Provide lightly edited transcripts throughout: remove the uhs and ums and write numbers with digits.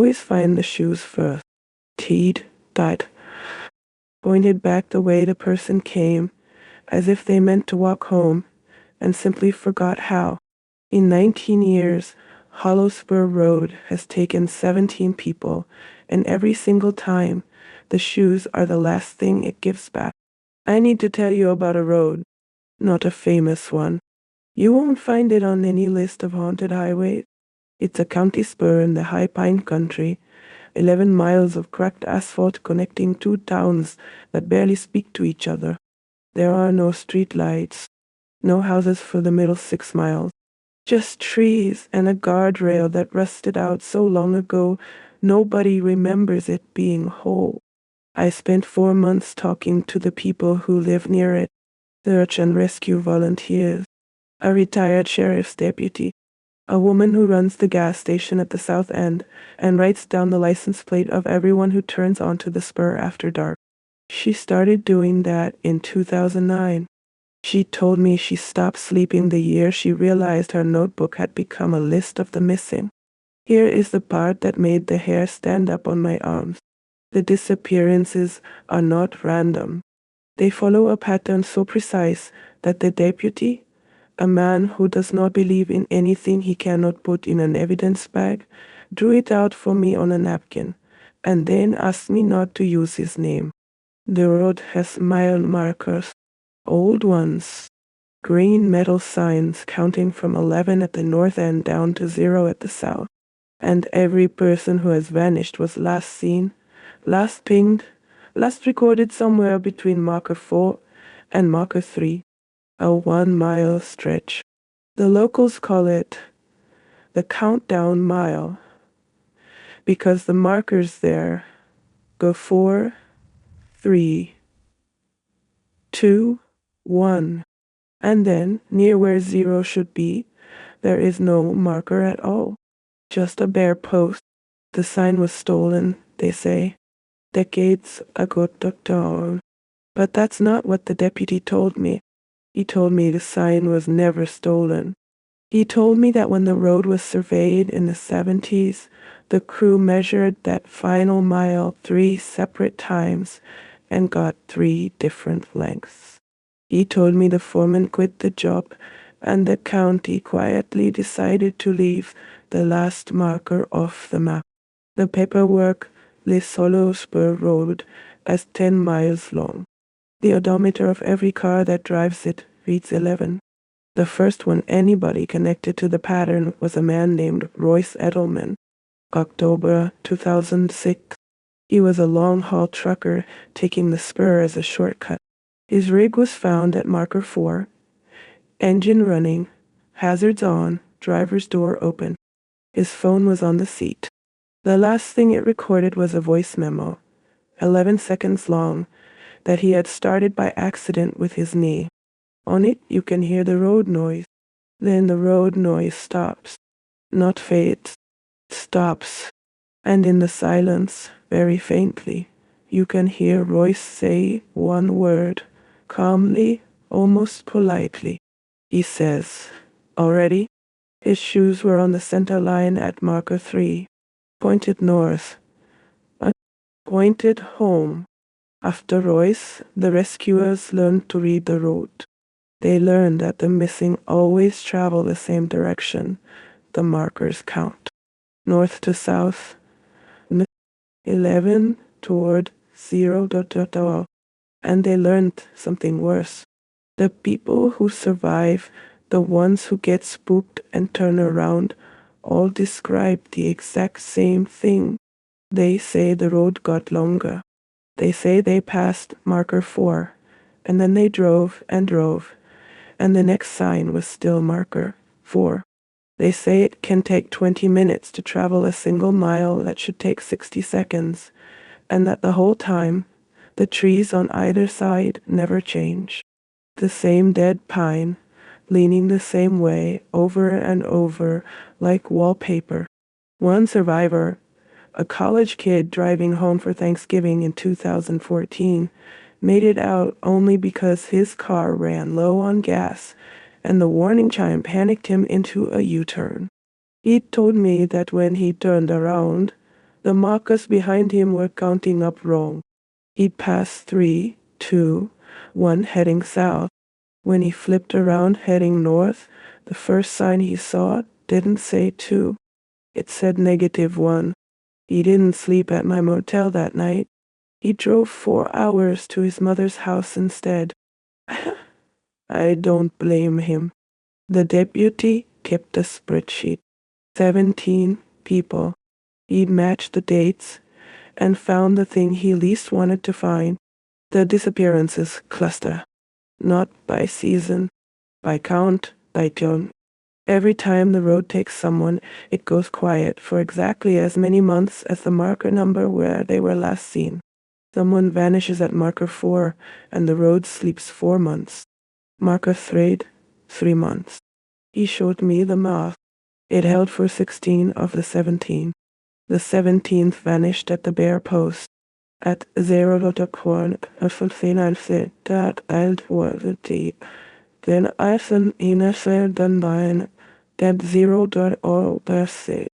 always find the shoes first. Teed, died, pointed back the way the person came, as if they meant to walk home, and simply forgot how. In 19 years, Hollow Spur Road has taken 17 people, and every single time, the shoes are the last thing it gives back. I need to tell you about a road, not a famous one. You won't find it on any list of haunted highways. It's a county spur in the high pine country, 11 miles of cracked asphalt connecting two towns that barely speak to each other. There are no street lights, no houses for the middle 6 miles. Just trees and a guardrail that rusted out so long ago nobody remembers it being whole. I spent 4 months talking to the people who live near it, search and rescue volunteers, a retired sheriff's deputy, a woman who runs the gas station at the south end and writes down the license plate of everyone who turns onto the spur after dark. She started doing that in 2009. She told me she stopped sleeping the year she realized her notebook had become a list of the missing. Here is the part that made the hair stand up on my arms. The disappearances are not random. They follow a pattern so precise that the deputy, a man who does not believe in anything he cannot put in an evidence bag, drew it out for me on a napkin, and then asked me not to use his name. The road has mile markers, old ones, green metal signs counting from 11 at the north end down to 0 at the south. And every person who has vanished was last seen, last pinged, last recorded somewhere between marker 4 and marker 3, a 1-mile stretch. The locals call it the countdown mile because the markers there go 4, 3, 2, 1. And then, near where 0 should be, there is no marker at all. Just a bare post. The sign was stolen, they say, decades ago. But that's not what the deputy told me. He told me the sign was never stolen. He told me that when the road was surveyed in the 70s, the crew measured that final mile 3 separate times and got 3 different lengths. He told me the foreman quit the job and the county quietly decided to leave the last marker off the map. The paperwork lists Hollow Spur Road as 10 miles long. The odometer of every car that drives it reads 11. The first one anybody connected to the pattern was a man named Royce Edelman, October 2006. He was a long-haul trucker taking the spur as a shortcut. His rig was found at marker 4, engine running, hazards on, driver's door open. His phone was on the seat. The last thing it recorded was a voice memo, 11 seconds long, that he had started by accident with his knee. On it you can hear the road noise. Then the road noise stops, not fades, stops. And in the silence, very faintly, you can hear Royce say one word, calmly, almost politely. He says, "Already?" His shoes were on the center line at marker 3, pointed north, pointed home. After Royce, the rescuers learned to read the road. They learned that the missing always travel the same direction. The markers count. North to south, 11 toward 0. And they learned something worse. The people who survive, the ones who get spooked and turn around, all describe the exact same thing. They say the road got longer. They say they passed marker 4, and then they drove, and the next sign was still marker 4. They say it can take 20 minutes to travel a single mile that should take 60 seconds, and that the whole time, the trees on either side never change. The same dead pine, leaning the same way over and over like wallpaper. One survivor, a college kid driving home for Thanksgiving in 2014, made it out only because his car ran low on gas and the warning chime panicked him into a U-turn. He told me that when he turned around, The markers behind him were counting up wrong. He'd passed 3, 2, 1 heading south. When he flipped around heading north, the first sign he saw didn't say 2. It said -1. He didn't sleep at my motel that night. He drove 4 hours to his mother's house instead. I don't blame him. The deputy kept a spreadsheet. 17 people. He matched the dates and found the thing he least wanted to find. The disappearances cluster. Not by season, by count, by tone. Every time the road takes someone, it goes quiet for exactly as many months as the marker number where they were last seen. Someone vanishes at marker 4, and the road sleeps 4 months. Marker 3, 3 months. He showed me the math. It held for 16 of the 17. The 17th vanished at the bare post. At 0.1 that Altworthy. Then I sent in a cell done by that 0.0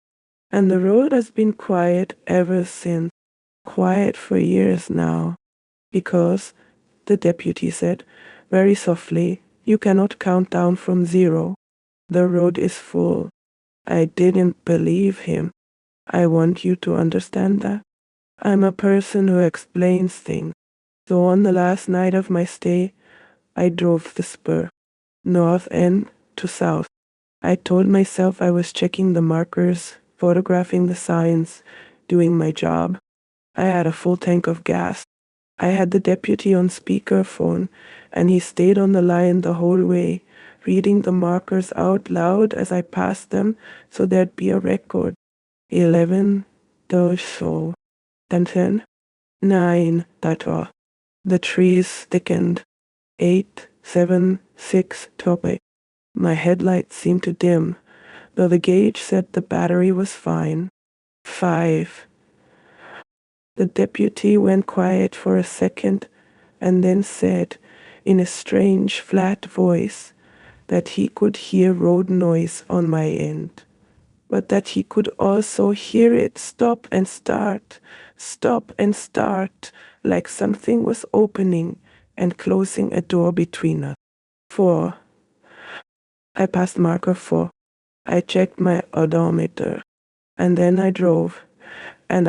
and the road has been quiet ever since. Quiet for years now. Because, the deputy said, very softly, you cannot count down from 0. The road is full. I didn't believe him. I want you to understand that. I'm a person who explains things. So on the last night of my stay, I drove the spur, north end to south. I told myself I was checking the markers, photographing the signs, doing my job. I had a full tank of gas. I had the deputy on speakerphone, and he stayed on the line the whole way, reading the markers out loud as I passed them so there'd be a record. 11, those so. Then 10, 9, that all. The trees thickened. 8, 7, 6, topic. My headlights seemed to dim, though the gauge said the battery was fine. 5. The deputy went quiet for a second and then said, in a strange, flat voice, that he could hear road noise on my end, but that he could also hear it stop and start, like something was opening and closing a door between us. 4. I passed marker 4. I checked my odometer, and then I drove, and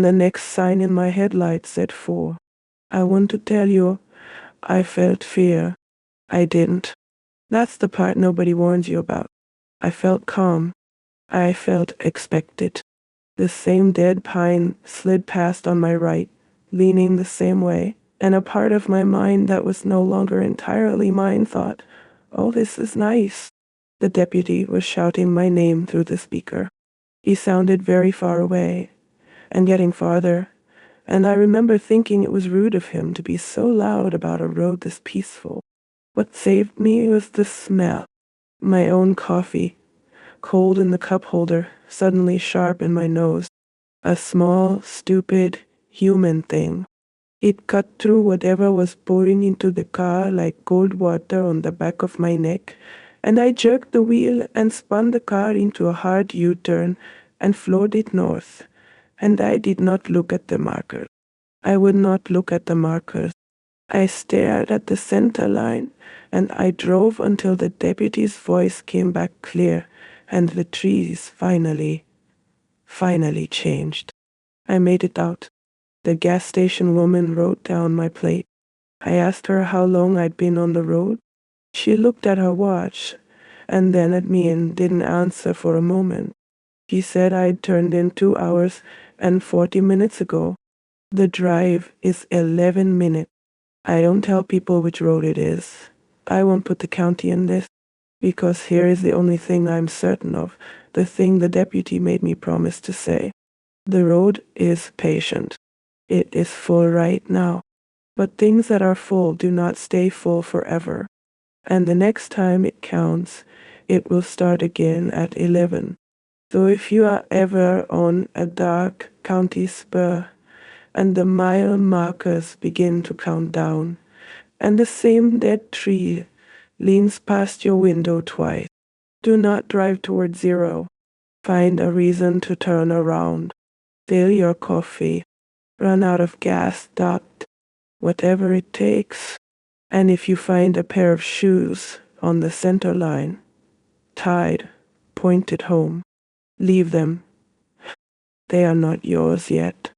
the next sign in my headlight said 4. I want to tell you, I felt fear. I didn't. That's the part nobody warns you about. I felt calm. I felt expected. The same dead pine slid past on my right, leaning the same way, and a part of my mind that was no longer entirely mine thought, oh, this is nice. The deputy was shouting my name through the speaker. He sounded very far away, and getting farther, and I remember thinking it was rude of him to be so loud about a road this peaceful. What saved me was the smell. My own coffee, cold in the cup holder, suddenly sharp in my nose. A small, stupid, human thing. It cut through whatever was pouring into the car like cold water on the back of my neck, and I jerked the wheel and spun the car into a hard U-turn and floored it north. And I did not look at the markers. I would not look at the markers. I stared at the center line, and I drove until the deputy's voice came back clear, and the trees finally changed. I made it out. The gas station woman wrote down my plate. I asked her how long I'd been on the road. She looked at her watch, and then at me and didn't answer for a moment. She said I'd turned in 2 hours and 40 minutes ago. The drive is 11 minutes. I don't tell people which road it is. I won't put the county in this, because here is the only thing I'm certain of, the thing the deputy made me promise to say. The road is patient. It is full right now. But things that are full do not stay full forever. And the next time it counts, it will start again at 11. So if you are ever on a dark county spur, and the mile markers begin to count down, and the same dead tree leans past your window twice, do not drive toward 0. Find a reason to turn around. Fill your coffee. Run out of gas. Whatever it takes. And if you find a pair of shoes on the center line, tied, pointed home, leave them. They are not yours yet.